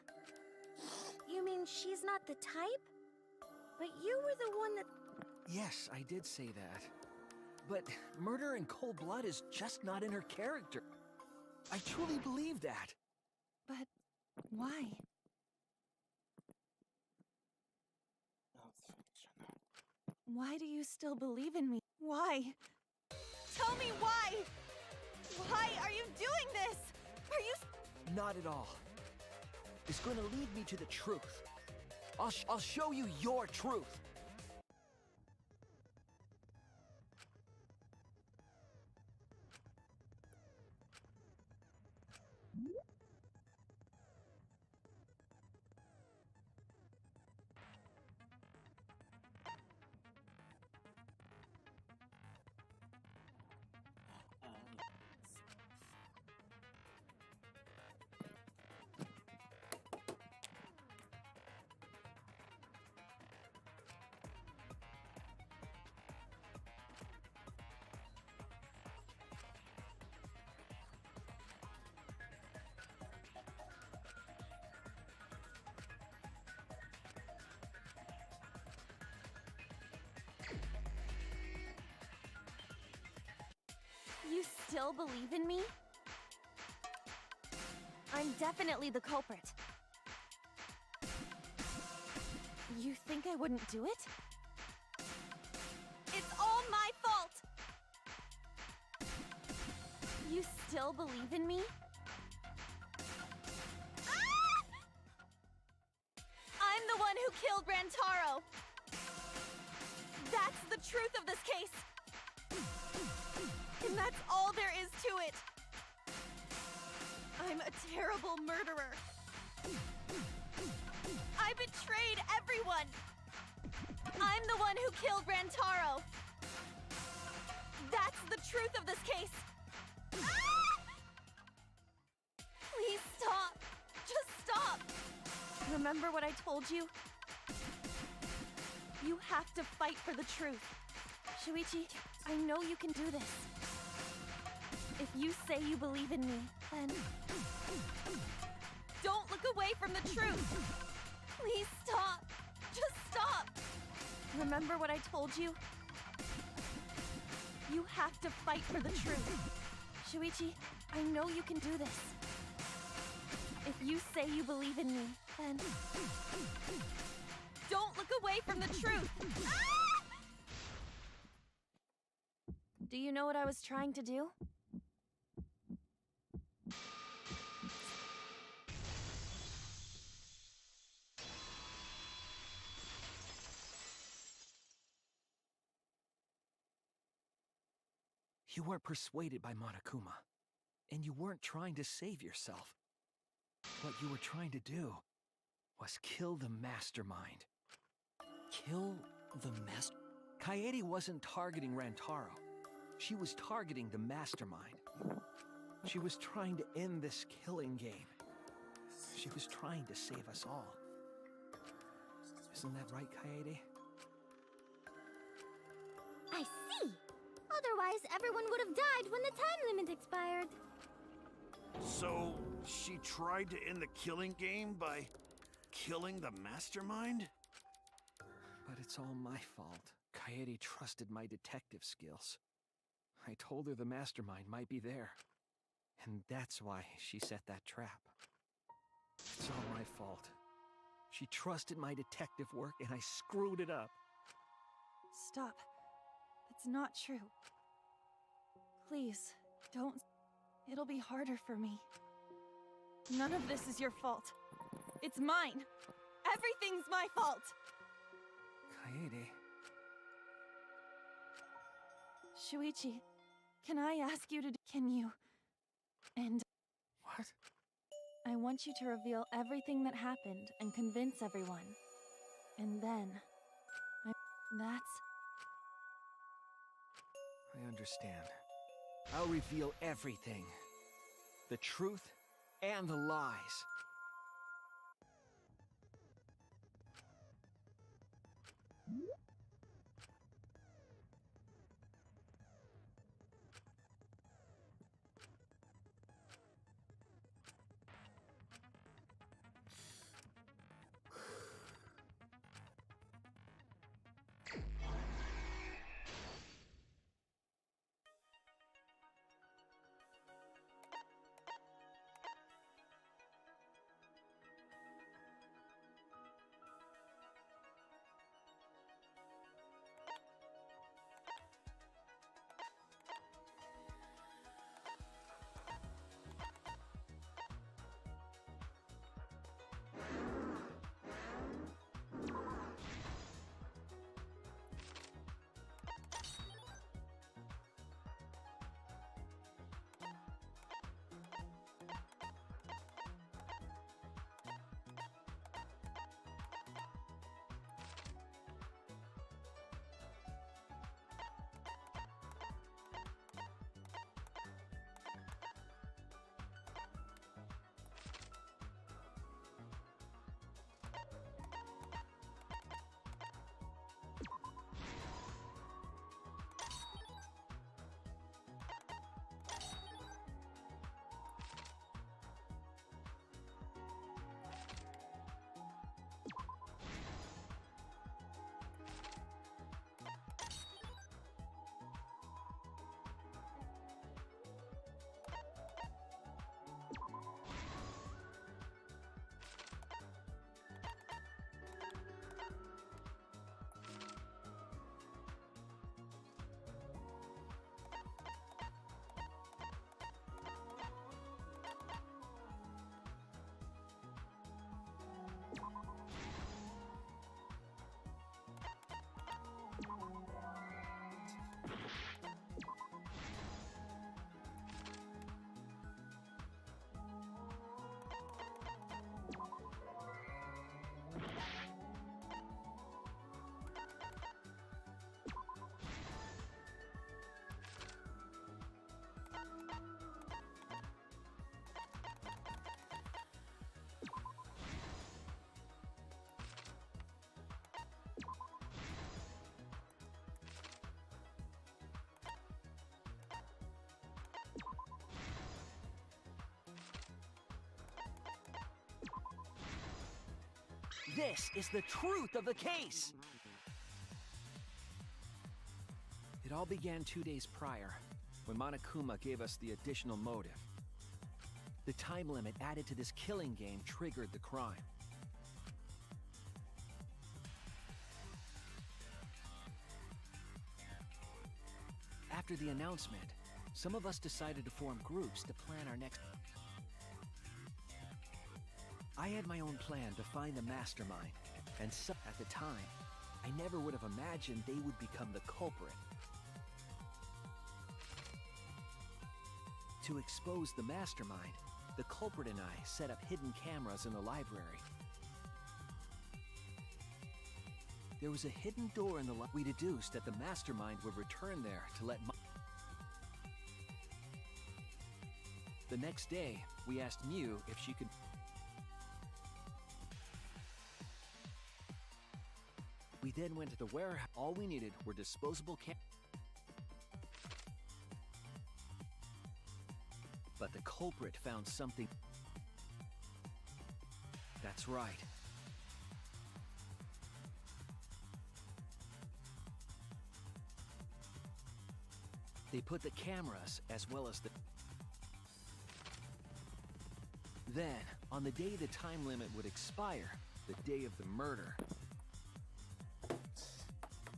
You mean she's not the type? But you were the one that... Yes, I did say that. But murder in cold blood is just not in her character. I truly believe that. But why? Why do you still believe in me? Why? Tell me why! Why are you doing this? Are you... Not at all. It's going to lead me to the truth. I'll show you your truth. You still believe in me? I'm definitely the culprit. You think I wouldn't do it? It's all my fault! You still believe in me? Ah! I'm the one who killed Rantaro! That's the truth of this case! And that's all there is to it! I'm a terrible murderer! I betrayed everyone! I'm the one who killed Rantaro! That's the truth of this case! Ah! Please stop! Just stop! Remember what I told you? You have to fight for the truth. Shuichi, I know you can do this. If you say you believe in me, then don't look away from the truth! Please stop! Just stop! Remember what I told you? You have to fight for the truth. Shuichi, I know you can do this. If you say you believe in me, then don't look away from the truth! Ah! Do you know what I was trying to do? You weren't persuaded by Monokuma, and you weren't trying to save yourself. What you were trying to do was kill the mastermind. Kill the master? Kaede wasn't targeting Rantaro. She was targeting the mastermind. She was trying to end this killing game. She was trying to save us all. Isn't that right, Kaede? I see! Otherwise, everyone would have died when the time limit expired. So, she tried to end the killing game by killing the mastermind? But it's all my fault. Kaede trusted my detective skills. I told her the mastermind might be there. And that's why she set that trap. It's all my fault. She trusted my detective work and I screwed it up. Stop. That's not true. Please, don't. It'll be harder for me. None of this is your fault. It's mine. Everything's my fault. Kaede. Shuichi, can I ask you to can you? And What? I want you to reveal everything that happened and convince everyone. And then that's I understand. I'll reveal everything. The truth and the lies. This is the truth of the case! It all began 2 days prior, when Monokuma gave us the additional motive. The time limit added to this killing game triggered the crime. After the announcement, some of us decided to form groups to plan our next... I had my own plan to find the mastermind, and so at the time, I never would have imagined they would become the culprit. To expose the mastermind, the culprit and I set up hidden cameras in the library. There was a hidden door in the library. We deduced that the mastermind would return there to let The next day, we asked Mew if she could... We then went to the warehouse. All we needed were disposable But the culprit found something. That's right. They put the cameras as well as the... Then, on the day the time limit would expire, the day of the murder,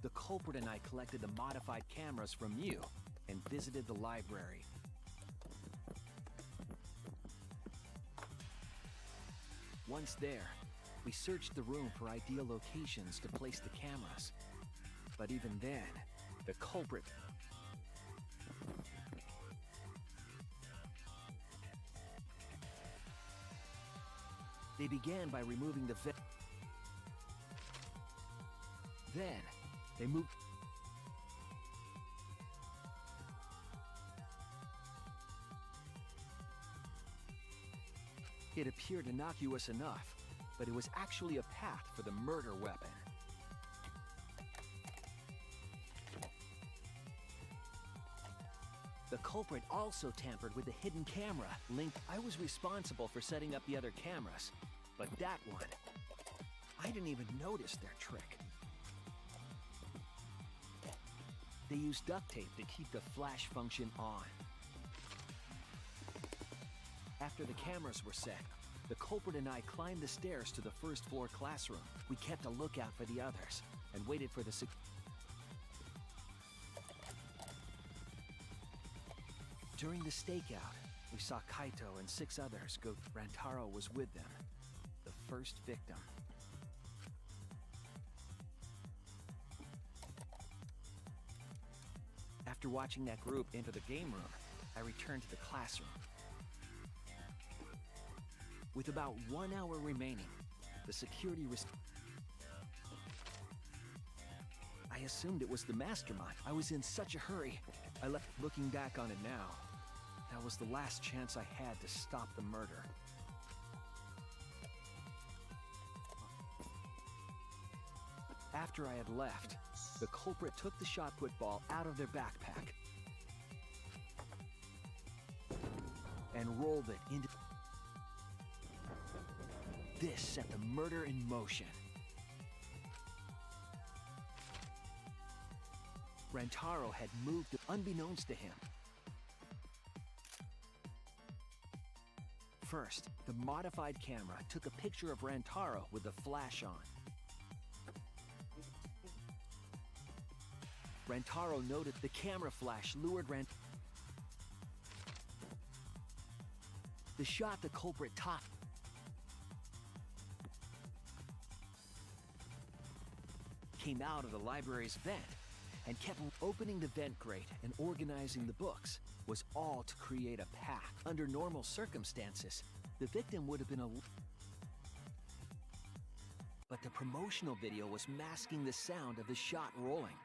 the culprit and I collected the modified cameras from you and visited the library. Once there, we searched the room for ideal locations to place the cameras. But even then, the culprit... They began by removing the vent. Then, they moved... It appeared innocuous enough, but it was actually a path for the murder weapon. The culprit also tampered with the hidden camera linked. I was responsible for setting up the other cameras, but that one, I didn't even notice their trick. They used duct tape to keep the flash function on. After the cameras were set, the culprit and I climbed the stairs to the first floor classroom. We kept a lookout for the others and waited for the During the stakeout, we saw Kaito and 6 others go. Rantaro was with them, the first victim. After watching that group enter the game room, I returned to the classroom. With about 1 hour remaining, the security I assumed it was the mastermind. I was in such a hurry. I left. Looking back on it now, that was the last chance I had to stop the murder. After I had left, the culprit took the shot put ball out of their backpack and rolled it into... This set the murder in motion. Rantaro had moved unbeknownst to him. First, the modified camera took a picture of Rantaro with the flash on. Rantaro noted the camera flash lured The shot the culprit topped came out of the library's vent and kept opening the vent grate and organizing the books was all to create a path. Under normal circumstances, the victim would have been but the promotional video was masking the sound of the shot rolling.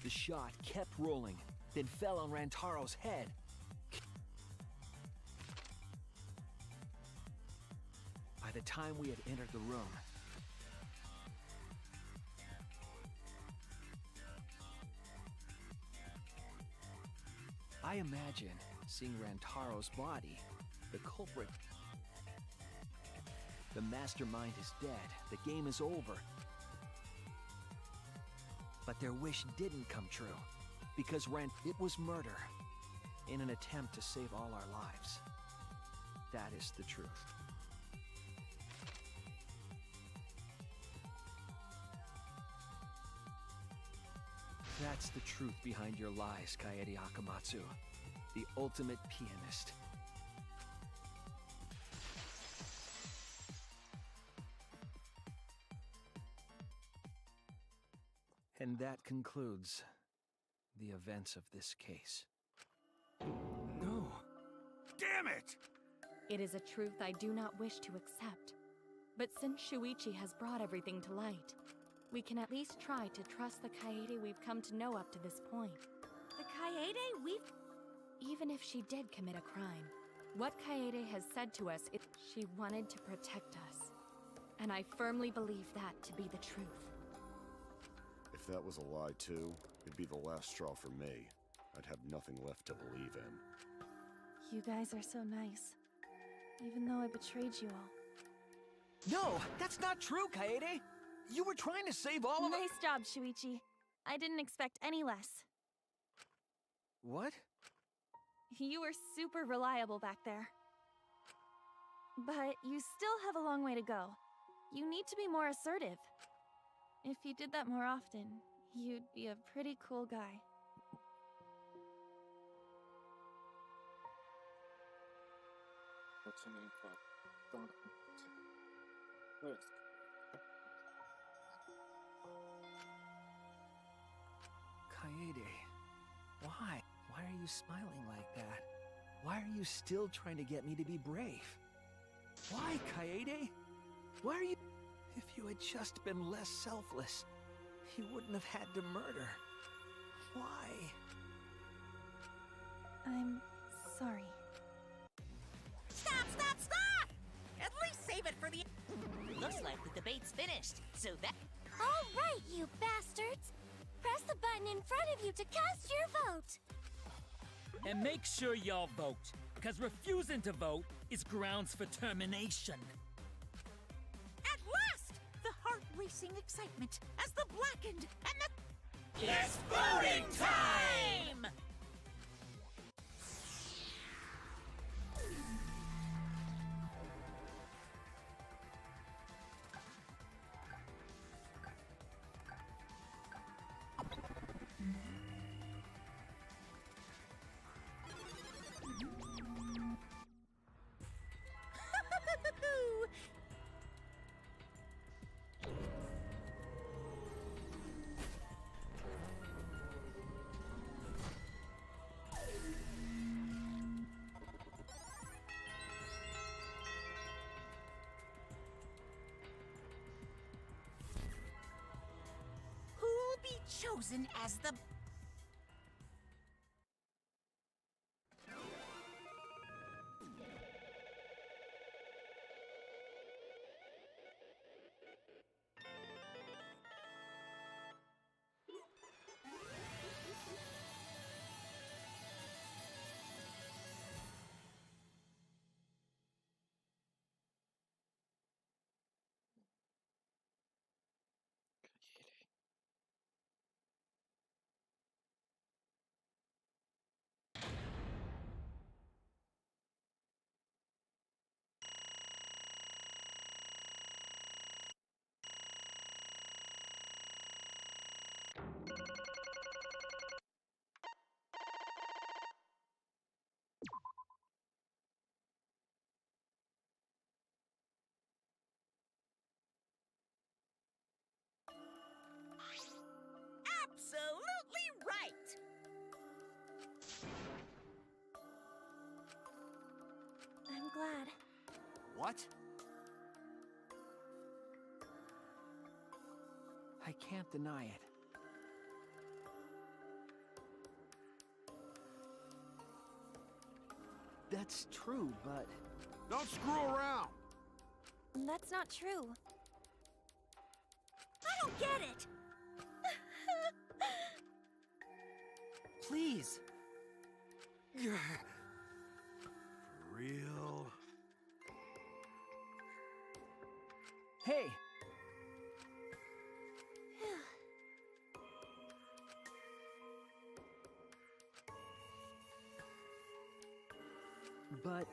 The shot kept rolling, then fell on Rantaro's head. By the time we had entered the room, I imagine seeing Rantaro's body, the culprit. The mastermind is dead. The game is over. But their wish didn't come true, because it was murder, in an attempt to save all our lives. That is the truth. That's the truth behind your lies, Kaede Akamatsu, the ultimate pianist. And that concludes the events of this case. No. Damn it! It is a truth I do not wish to accept. But since Shuichi has brought everything to light, we can at least try to trust the Kaede we've come to know up to this point. The Kaede we've... Even if she did commit a crime, what Kaede has said to us is she wanted to protect us. And I firmly believe that to be the truth. If that was a lie too, it'd be the last straw for me. I'd have nothing left to believe in. You guys are so nice. Even though I betrayed you all. No, that's not true, Kaede! You were trying to save all of us! Nice job, Shuichi. I didn't expect any less. What? You were super reliable back there. But you still have a long way to go. You need to be more assertive. If you did that more often, you'd be a pretty cool guy. What's her name called? Where is it? Kaede, why? Why are you smiling like that? Why are you still trying to get me to be brave? Why, Kaede? Why are you... If you had just been less selfless, you wouldn't have had to murder. Why? I'm sorry. Stop, stop, stop! At least save it for the... Looks like the debate's finished, so that... All right, you bastards! Press the button in front of you to cast your vote! And make sure y'all vote, because refusing to vote is grounds for termination. At last! The heart-racing excitement as the blackened and the... It's voting time! Who'll be chosen as the... Absolutely right! I'm glad. What? I can't deny it. That's true, but... Don't screw around! That's not true. I don't get it! Please. real. Hey! But...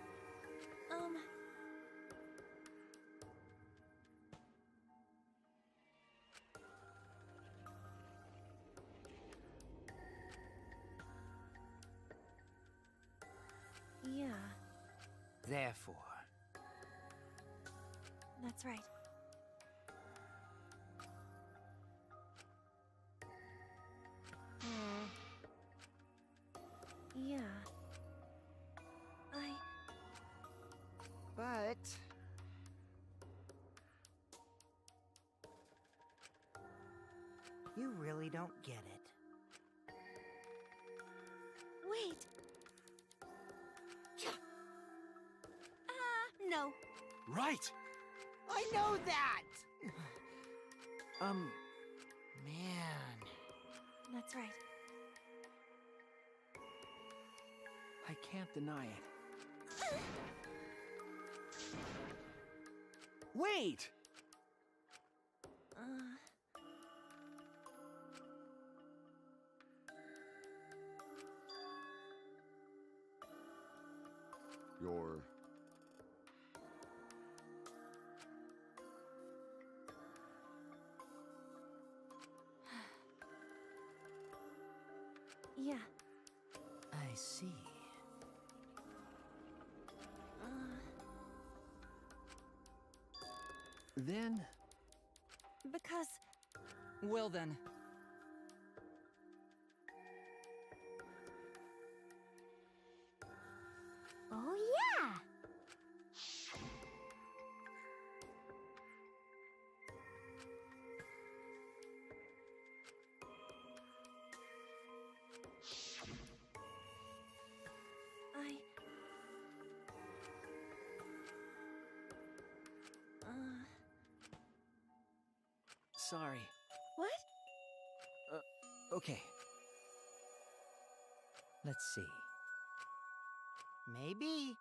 Yeah, Therefore, that's right. Yeah. But... you really don't get it. Wait. No. Right! I know that! Man. That's right. I can't deny it. Wait! You're... Yeah. I see. Then... Because... Well then. Oh yeah! Sorry. What? Okay. Let's see. Maybe.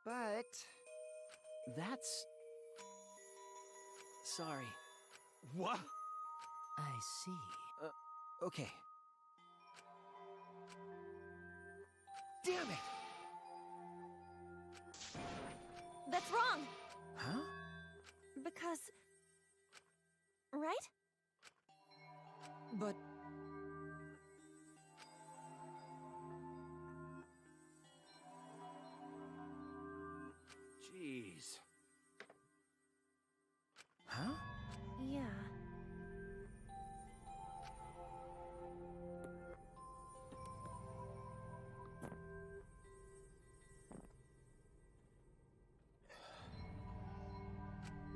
But... That's... Sorry. What? I see. Okay. Damn it! That's wrong! Huh? Because... Right? But... Jeez. Huh? Yeah.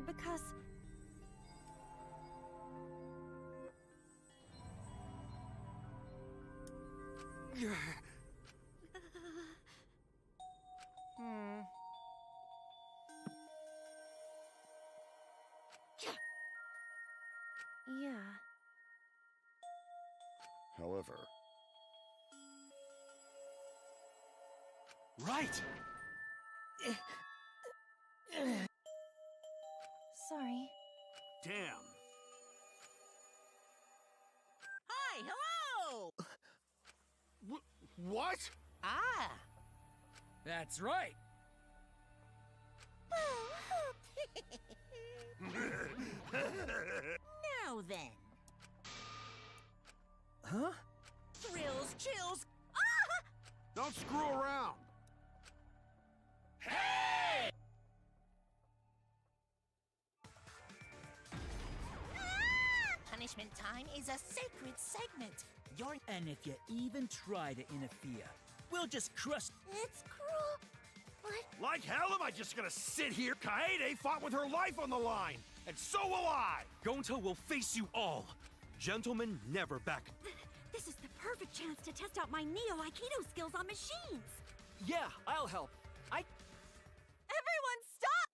Because... Yeah. However... Right! Sorry. Damn. Hi, hello! What? Ah! That's right. Now then. Huh? Thrills, chills. Don't screw around. Hey! Punishment time is a sacred segment. And if you even try to interfere, we'll just crush... It's cruel. But Like hell am I just gonna sit here? Kaede fought with her life on the line, and so will I! Gonta will face you all. Gentlemen never back. This is the perfect chance to test out my Neo Aikido skills on machines! Yeah, I'll help. Everyone, stop!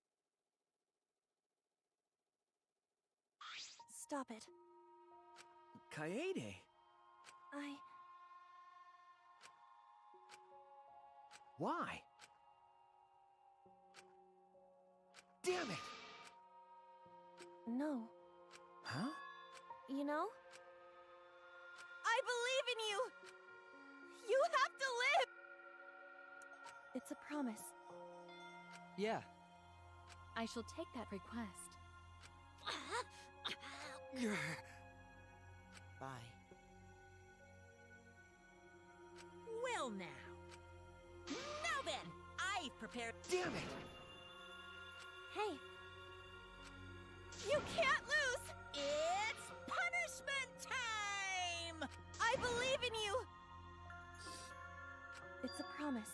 Stop it. Kaede! Why? Damn it! No. Huh? You know? I believe in you! You have to live! It's a promise. Yeah. I shall take that request. Bye. Well now. Now then, I've prepared... Damn it! Hey. You can't lose! It's punishment time! I believe in you! It's a promise.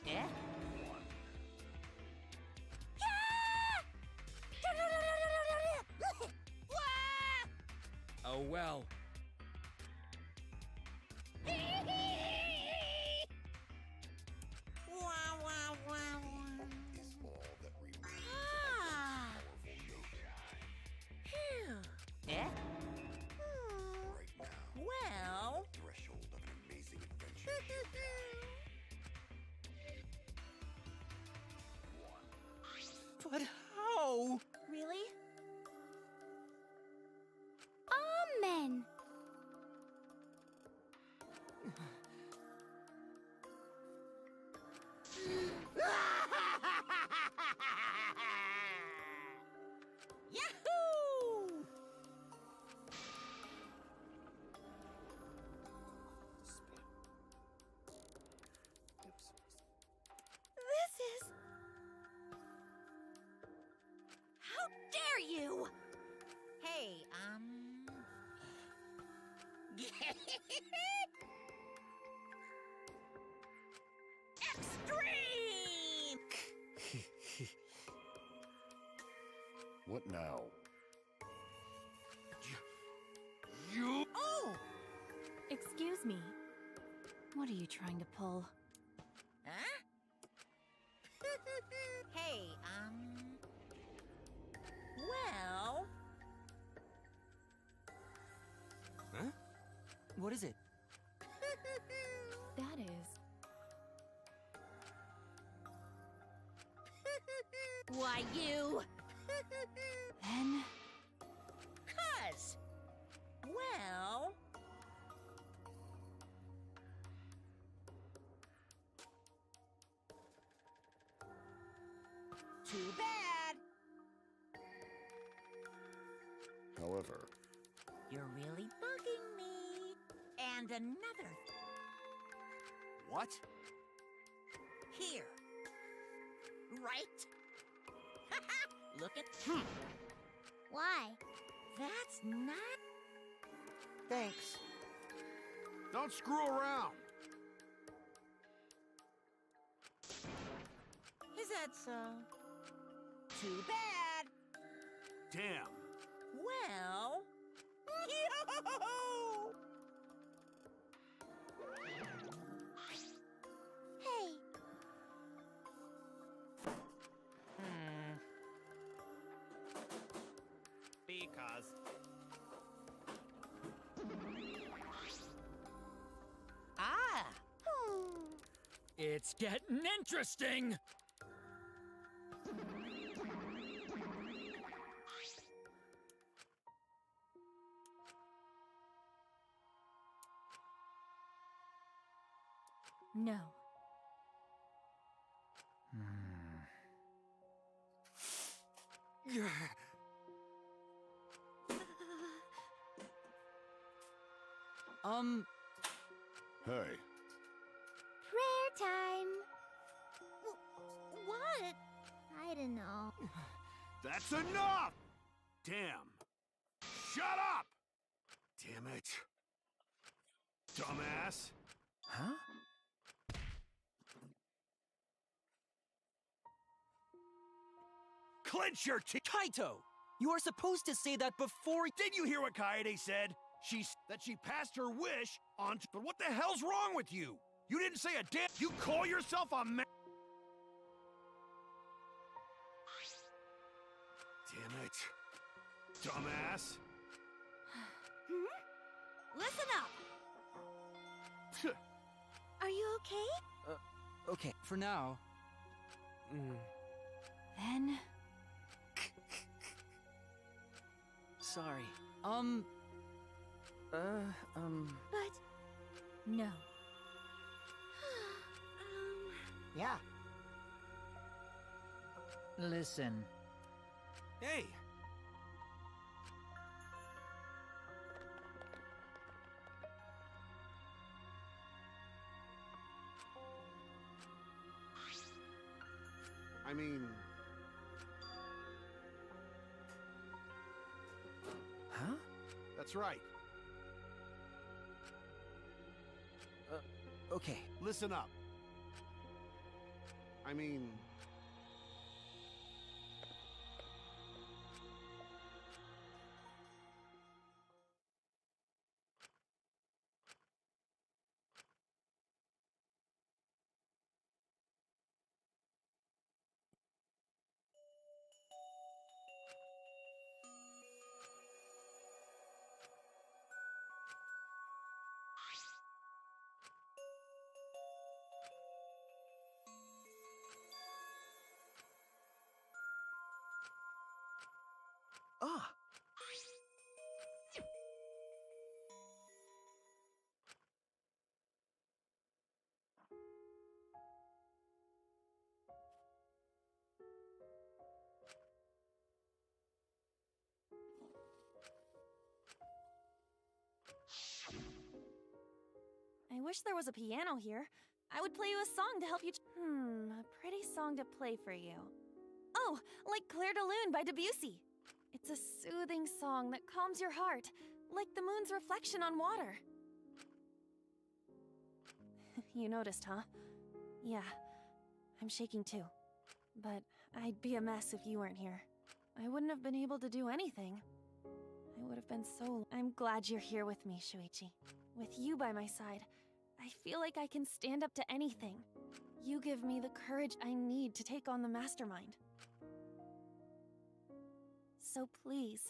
Yeah? Oh well. Yeah? Well... Threshold of an amazing adventure. But how? Really? Amen. Extreme! What now? You... Oh! Excuse me. What are you trying to pull? Huh? Hey, well... Huh? What is it? That is... Why, you? Then... 'Cause... Well... Too bad. However, You're really bugging me. And another... What? Here. Right? Look at... Why? That's not... Thanks. Don't screw around. Is that so? Too bad. Damn. Well... Yo! Hey, Because... Ah! It's getting interesting! No. hey, prayer time. What? I don't know. That's enough! Damn. Shut up! Damn it. Dumbass. Huh? Clench your teeth! Kaito! You are supposed to say that before... Did you hear what Kaede said? That she passed her wish on to... But what the hell's wrong with you? You didn't say a damn... You call yourself a man... Damn it. Dumbass. Listen up! Are you okay? Okay, for now... Then... Sorry. But... No. Yeah. Listen. Hey. I mean... Huh? That's right. Okay. Listen up. I mean... Ah! I wish there was a piano here. I would play you a song to help you. A pretty song to play for you. Oh, like Clair de Lune by Debussy. It's a soothing song that calms your heart, like the moon's reflection on water. You noticed, huh? Yeah, I'm shaking too. But I'd be a mess if you weren't here. I wouldn't have been able to do anything. I would have been so... I'm glad you're here with me, Shuichi. With you by my side, I feel like I can stand up to anything. You give me the courage I need to take on the Mastermind. So please,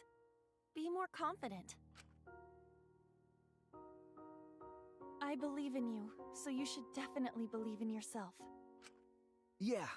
be more confident. I believe in you, so you should definitely believe in yourself. Yeah,